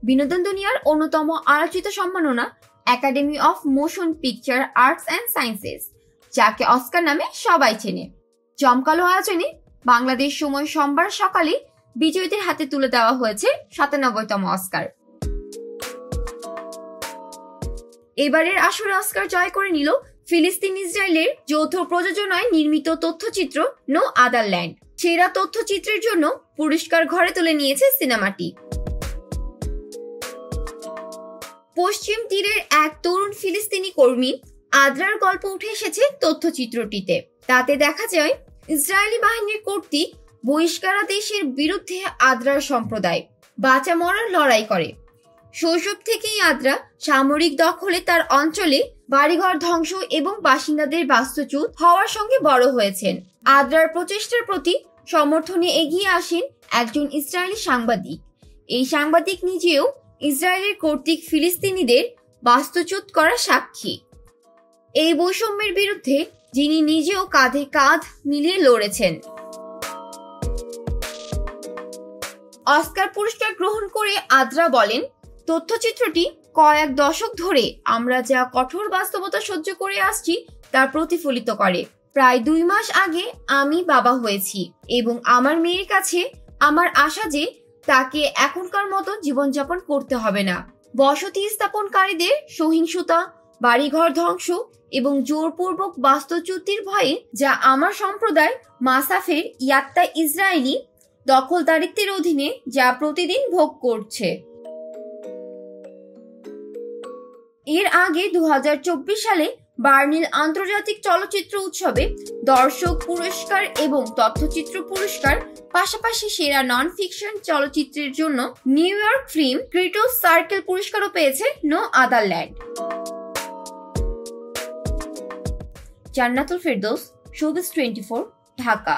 বিনোদন দুনিয়ার অন্যতম আলোচিত সম্মাননা academy of motion picture arts and sciences, যাকে অস্কার নামে সবাই চেনে। জমকালো আয়োজনে বাংলাদেশ সময় সোমবার সকালে বিজয়ীদের হাতে তুলে দেওয়া হয়েছে ৯৭তম অস্কার। এবারের আসরে অস্কার জয় করে নিল ফিলিস্তিন ইসরায়েলের যৌথ প্রযোজনায় নির্মিত তথ্যচিত্র নো আদার ল্যান্ড। সেরা তথ্যচিত্রের জন্য পুরস্কার ঘরে তুলে নিয়েছে সিনেমাটি। পশ্চিম তীরের এক তরুণ ফিলিস্তিনি কর্মী আদ্রার গল্প উঠে এসেছে তথ্যচিত্রটিতে। তাতে দেখা যায় ইসরায়েলি বাহিনীর কর্তৃক বহিষ্কারাদেশের বিরুদ্ধে আদ্রার সম্প্রদায় বাঁচা মরার লড়াই করে। শৈশব থেকেই আদ্রা সামরিক দখলে তার অঞ্চলে বাড়িঘর ধ্বংস এবং বাসিন্দাদের বাস্তুচ্যুত হওয়ার সঙ্গে বড় হয়েছেন। আদ্রার প্রচেষ্টার প্রতি সমর্থনে এগিয়ে আসেন একজন ইসরায়েলি সাংবাদিক। এই সাংবাদিক নিজেও ইসরায়েলের কর্তৃক ফিলিস্তিনিদের বাস্তুচ্যুত করা সাক্ষী। এই বৈষম্যের বিরুদ্ধে যিনি নিজেও কাঁধে কাঁধ মিলিয়ে লড়েছেন। অস্কার পুরস্কার গ্রহণ করে আদ্রা বলেন, তথ্যচিত্রটি কয়েক দশক ধরে আমরা যা কঠোর বাস্তবতা সহ্য করে আসছি তা প্রতিফলিত করে। প্রায় ২ মাস আগে আমি বাবা হয়েছি এবং আমার মেয়ের কাছে আমার আশা যে তাকে এখনকার মতো জীবনযাপন করতে হবে না। বসতি স্থাপনকারীদের সহিংসতা, বাড়িঘর ধ্বংস এবং জোরপূর্বক বাস্তুচ্যুতির ভয়ে যা আমার সম্প্রদায় মাসাফের ইয়াত্তা ইসরায়েলি দখলদারিত্বের অধীনে যা প্রতিদিন ভোগ করছে। এর আগে ২০২৪ সালে বার্লিন আন্তর্জাতিক চলচ্চিত্র উৎসবে দর্শক পুরস্কার এবং তথ্যচিত্র পুরস্কার, পাশাপাশি সেরা নন ফিকশন চলচ্চিত্রের জন্য new York film critics circle পুরস্কারও পেয়েছে no other land. Jannatul Ferdous, showbiz 24, Dhaka.